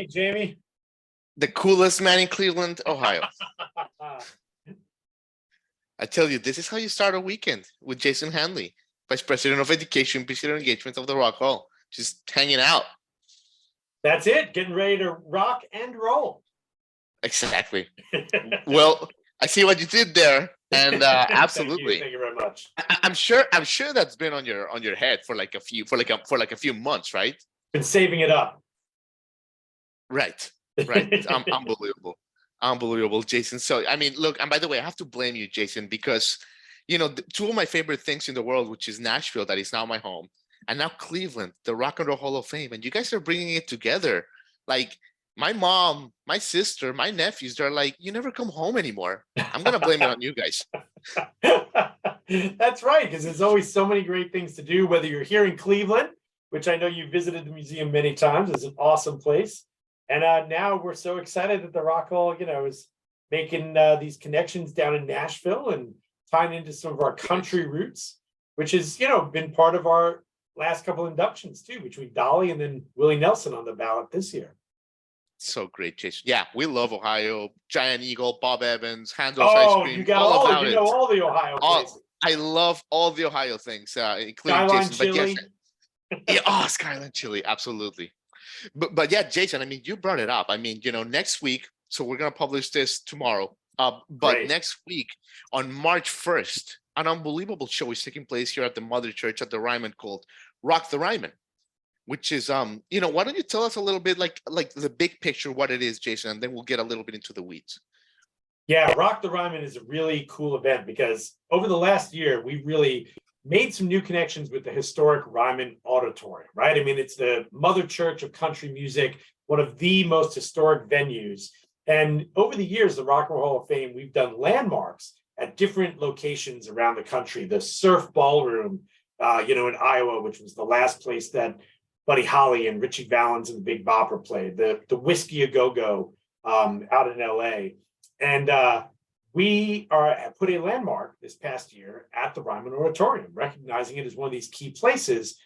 Hey, Jamie. the coolest man in Cleveland, Ohio. I tell you, this is how you start a weekend with Jason Hanley, Vice President of Education, Visitor Engagement of the Rock Hall, just hanging out. That's it. Getting ready to rock and roll. Exactly. Well, I see what you did there, and absolutely. Thank you very much. I'm sure that's been on your head for like a few months, right? Been saving it up. Right. Unbelievable, Jason. So I mean, look, and by the way, I have to blame you, Jason, because two of my favorite things in the world, which is Nashville, that is now my home, and now Cleveland, the Rock and Roll Hall of Fame, and you guys are bringing it together. Like my mom, my sister, my nephews, they're like, you never come home anymore. I'm gonna blame it on you guys. That's right, because there's always so many great things to do, whether you're here in Cleveland, which I know you visited the museum many times. It's an awesome place. And now we're so excited that the Rock Hall, is making these connections down in Nashville and tying into some of our country roots, which has, been part of our last couple inductions too, between Dolly and then Willie Nelson on the ballot this year. So great, Jason. Yeah, we love Ohio. Giant Eagle, Bob Evans, Handel's Ice Cream. You got all the Ohio places. I love all the Ohio things, including Skyline Jason. Chili. But yes, Skyline Chili, absolutely. But yeah, Jason, I mean, you brought it up. I mean, next week, so we're going to publish this tomorrow. But Great. Next week, on March 1st, an unbelievable show is taking place here at the Mother Church at the Ryman called Rock the Ryman, which is, why don't you tell us a little bit like the big picture, what it is, Jason, and then we'll get a little bit into the weeds. Yeah, Rock the Ryman is a really cool event because over the last year, we really made some new connections with the historic Ryman Auditorium, right? I mean, it's the mother church of country music, one of the most historic venues. And over the years, the Rock and Roll Hall of Fame, we've done landmarks at different locations around the country. The Surf Ballroom, in Iowa, which was the last place that Buddy Holly and Richie Valens and the Big Bopper played. The Whiskey A Go-Go out in LA. And we put a landmark this past year at the Ryman Auditorium, recognizing it as one of these key places.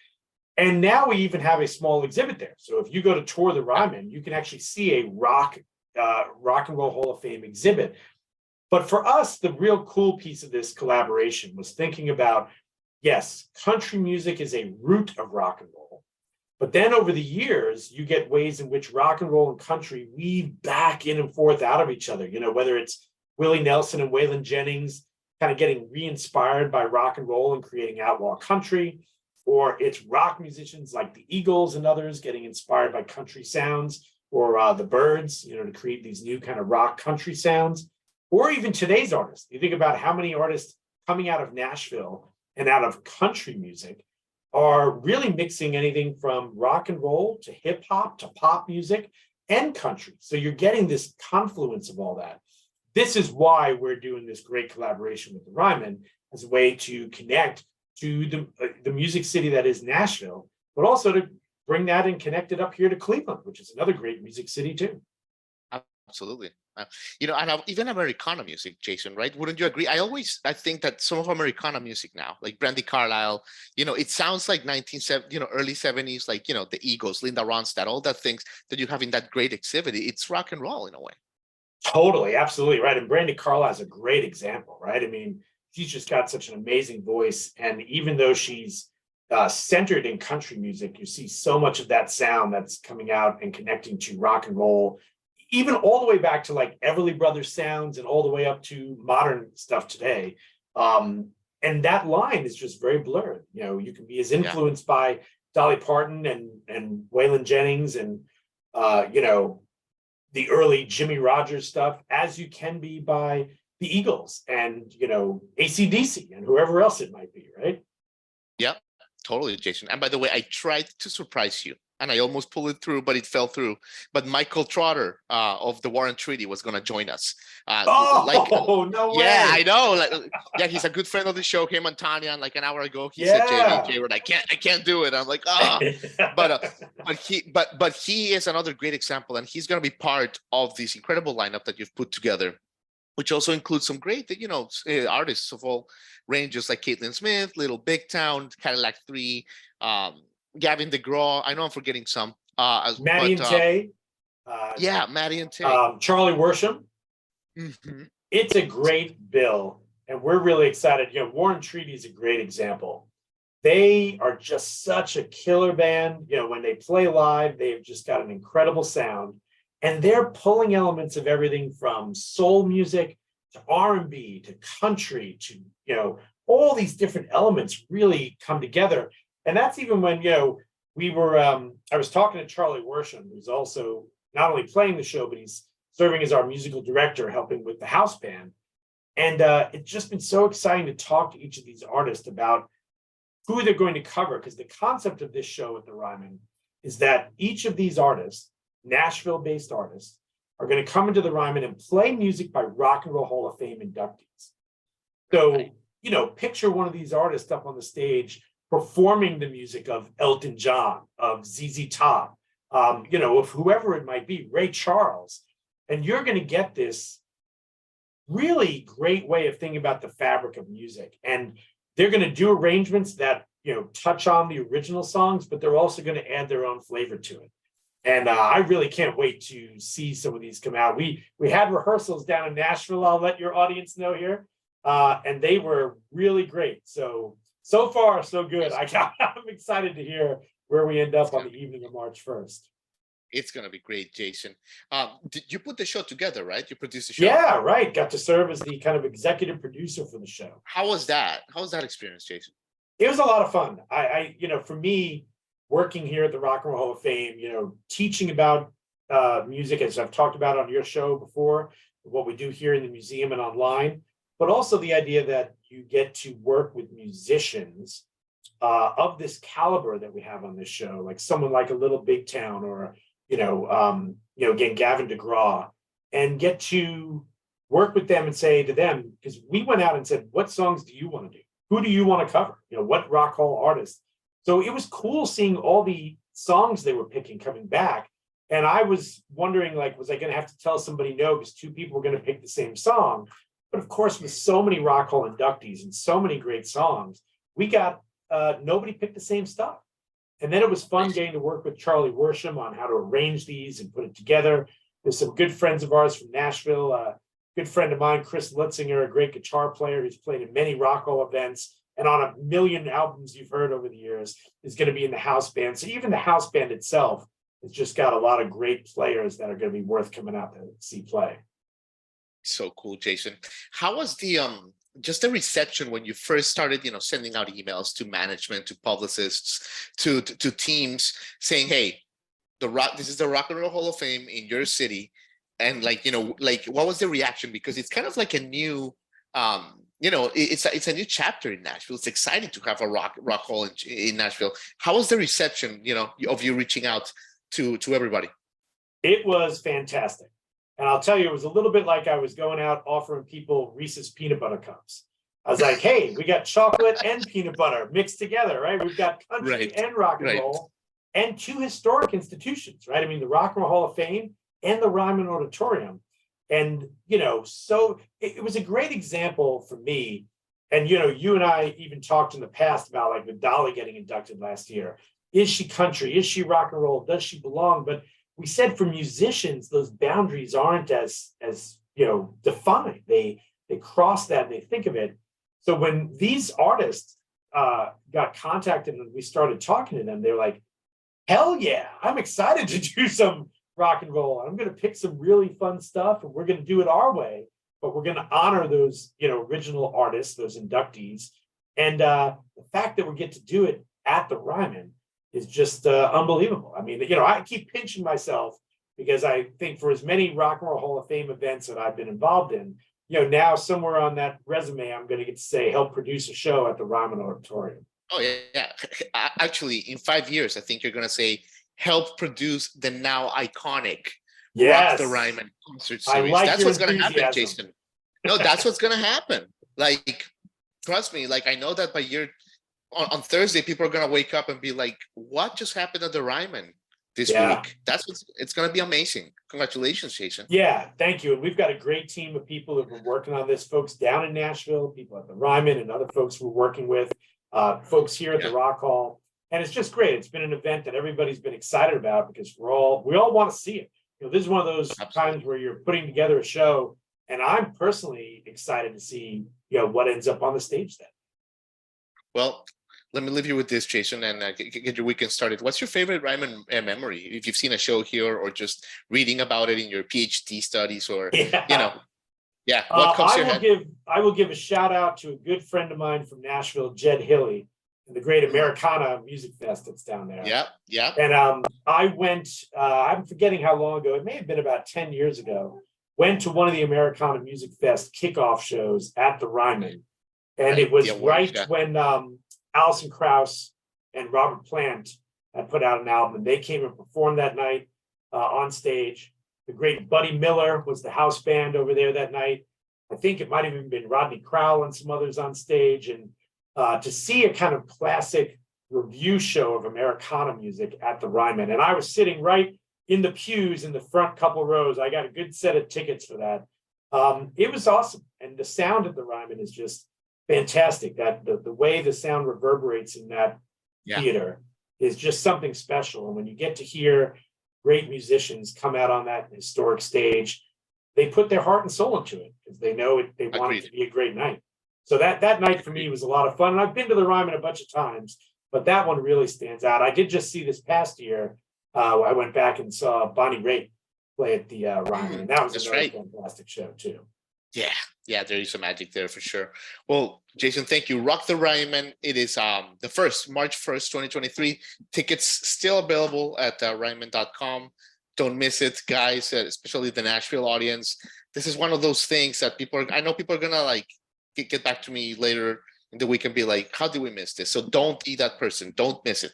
And now we even have a small exhibit there. So if you go to tour the Ryman, you can actually see a Rock and Roll Hall of Fame exhibit. But for us, the real cool piece of this collaboration was thinking about, yes, country music is a root of rock and roll. But then over the years, you get ways in which rock and roll and country weave back in and forth out of each other, whether it's Willie Nelson and Waylon Jennings kind of getting re-inspired by rock and roll and creating outlaw country, or it's rock musicians like the Eagles and others getting inspired by country sounds, or the Byrds, to create these new kind of rock country sounds, or even today's artists. You think about how many artists coming out of Nashville and out of country music are really mixing anything from rock and roll to hip hop to pop music and country. So you're getting this confluence of all that. This is why we're doing this great collaboration with the Ryman as a way to connect to the music city that is Nashville, but also to bring that and connect it up here to Cleveland, which is another great music city too. Absolutely. And even Americana music, Jason, right? Wouldn't you agree? I think that some of Americana music now, like Brandy Carlisle, it sounds like early 70s, like, the Eagles, Linda Ronstadt, all that things that you have in that great exhibit. It's rock and roll in a way. Totally, absolutely right. And Brandy Carlisle is a great example, right? I mean, she's just got such an amazing voice. And even though she's centered in country music, you see so much of that sound that's coming out and connecting to rock and roll, even all the way back to like Everly Brothers sounds and all the way up to modern stuff today. And that line is just very blurred. You can be as influenced by Dolly Parton and Waylon Jennings and, the early Jimmy Rogers stuff as you can be by the Eagles and, AC/DC and whoever else it might be, right? Yep, totally, Jason. And by the way, I tried to surprise you and I almost pulled it through, but it fell through. But Michael Trotter of the Warren Treaty was going to join us. No way. Yeah, I know. He's a good friend of the show. Him and Tanya, and like an hour ago, he said, "Jay, I can't do it." I'm like, but he is another great example, and he's going to be part of this incredible lineup that you've put together, which also includes some great, artists of all ranges, like Caitlin Smith, Little Big Town, Cadillac 3. Gavin DeGraw. I know I'm forgetting some. Maddie Tae. Yeah, Maddie and Tay. Charlie Worsham. Mhm. It's a great bill, and we're really excited. Warren Treaty is a great example. They are just such a killer band. When they play live, they've just got an incredible sound, and they're pulling elements of everything from soul music to R&B to country to all these different elements really come together. And that's even when we were. I was talking to Charlie Worsham, who's also not only playing the show, but he's serving as our musical director, helping with the house band. And it's just been so exciting to talk to each of these artists about who they're going to cover, because the concept of this show at the Ryman is that each of these artists, Nashville-based artists, are going to come into the Ryman and play music by Rock and Roll Hall of Fame inductees. So, picture one of these artists up on the stage performing the music of Elton John, of ZZ Top, of whoever it might be, Ray Charles. And you're going to get this really great way of thinking about the fabric of music. And they're going to do arrangements that, touch on the original songs, but they're also going to add their own flavor to it. And I really can't wait to see some of these come out. We had rehearsals down in Nashville, I'll let your audience know here. And they were really great. So far, so good. I'm excited to hear where we end up on the evening of March 1st. It's going to be great, Jason. Did you put the show together, right? You produced the show. Yeah, right. Got to serve as the kind of executive producer for the show. How was that? How was that experience, Jason? It was a lot of fun. For me, working here at the Rock and Roll Hall of Fame, teaching about music, as I've talked about on your show before, what we do here in the museum and online, but also the idea that you get to work with musicians of this caliber that we have on this show, like someone like a Little Big Town or again, Gavin DeGraw, and get to work with them and say to them, because we went out and said, what songs do you want to do? Who do you want to cover? What Rock Hall artists? So it was cool seeing all the songs they were picking coming back. And I was wondering, was I going to have to tell somebody no, because two people were going to pick the same song? But of course, with so many Rock Hall inductees and so many great songs, we got nobody picked the same stuff. And then it was fun getting to work with Charlie Worsham on how to arrange these and put it together. There's some good friends of ours from Nashville. A good friend of mine, Chris Lutzinger, a great guitar player who's played in many Rock Hall events and on a million albums you've heard over the years, is going to be in the house band. So even the house band itself has just got a lot of great players that are going to be worth coming out to see play. So cool, Jason. How was the just the reception when you first started, sending out emails to management, to publicists, to teams saying, hey, this is the Rock and Roll Hall of Fame in your city. And what was the reaction? Because it's kind of like a new, it's a new chapter in Nashville. It's exciting to have a rock hall in Nashville. How was the reception, of you reaching out to everybody? It was fantastic. And I'll tell you, it was a little bit like I was going out offering people Reese's peanut butter cups. I was like, hey, we got chocolate and peanut butter mixed together, right? We've got country and rock and roll and two historic institutions, right? I mean, the Rock and Roll Hall of Fame and the Ryman Auditorium. And, so it was a great example for me. And, you and I even talked in the past about with Dolly getting inducted last year. Is she country? Is she rock and roll? Does she belong? But we said for musicians, those boundaries aren't as defined. They cross that and they think of it. So when these artists got contacted and we started talking to them, they're like, hell yeah, I'm excited to do some rock and roll. I'm going to pick some really fun stuff and we're going to do it our way, but we're going to honor those, original artists, those inductees. And the fact that we get to do it at the Ryman is just unbelievable. I mean, I keep pinching myself because I think for as many Rock and Roll Hall of Fame events that I've been involved in, now somewhere on that resume, I'm going to get to say, help produce a show at the Ryman Auditorium. Oh, yeah. Actually, in 5 years, I think you're going to say, help produce the now iconic Rock the Ryman concert series. That's what's going to happen, Jason. No, that's what's going to happen. Trust me, I know that by on Thursday, people are going to wake up and be like, what just happened at the Ryman this week? It's going to be amazing. Congratulations, Jason. Yeah, thank you. And we've got a great team of people who've been working on this, folks down in Nashville, people at the Ryman and other folks we're working with, folks here at the Rock Hall. And it's just great. It's been an event that everybody's been excited about because we all want to see it. this is one of those Absolutely. times where you're putting together a show, and I'm personally excited to see, what ends up on the stage then. Well, let me leave you with this, Jason, and get your weekend started. What's your favorite Ryman memory? If you've seen a show here or just reading about it in your PhD studies, or Yeah. yeah, what comes to I your will head? give a shout out to a good friend of mine from Nashville, Jed Hilly, and the great Americana Music Fest that's down there. Yeah, yeah. And I went, I'm forgetting how long ago, it may have been about 10 years ago, went to one of the Americana Music Fest kickoff shows at the Ryman. And it was right when Alison Krauss and Robert Plant had put out an album, and they came and performed that night on stage. The great Buddy Miller was the house band over there that night. I think it might have even been Rodney Crowell and some others on stage. And to see a kind of classic review show of Americana music at the Ryman. And I was sitting right in the pews in the front couple rows. I got a good set of tickets for that. It was awesome. And the sound at the Ryman is just fantastic. That the way the sound reverberates in that theater is just something special. And when you get to hear great musicians come out on that historic stage, they put their heart and soul into it because they know they want it to be a great night. So that night for me was a lot of fun. And I've been to the Ryman a bunch of times, but that one really stands out. I did just see this past year. I went back and saw Bonnie Raitt play at the Ryman, and that was another fantastic show too. Yeah, there is some magic there for sure. Well, Jason, thank you. Rock the Ryman. It is the March 1st, 2023. Tickets still available at ryman.com. Don't miss it, guys, especially the Nashville audience. This is one of those things that I know people are gonna like get back to me later in the week and be like, how did we miss this? So don't be that person. Don't miss it.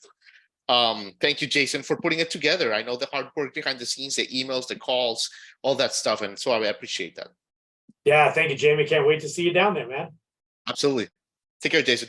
Thank you, Jason, for putting it together. I know the hard work behind the scenes, the emails, the calls, all that stuff. And so I appreciate that. Yeah, thank you, Jamie. Can't wait to see you down there, man. Absolutely. Take care, Jason.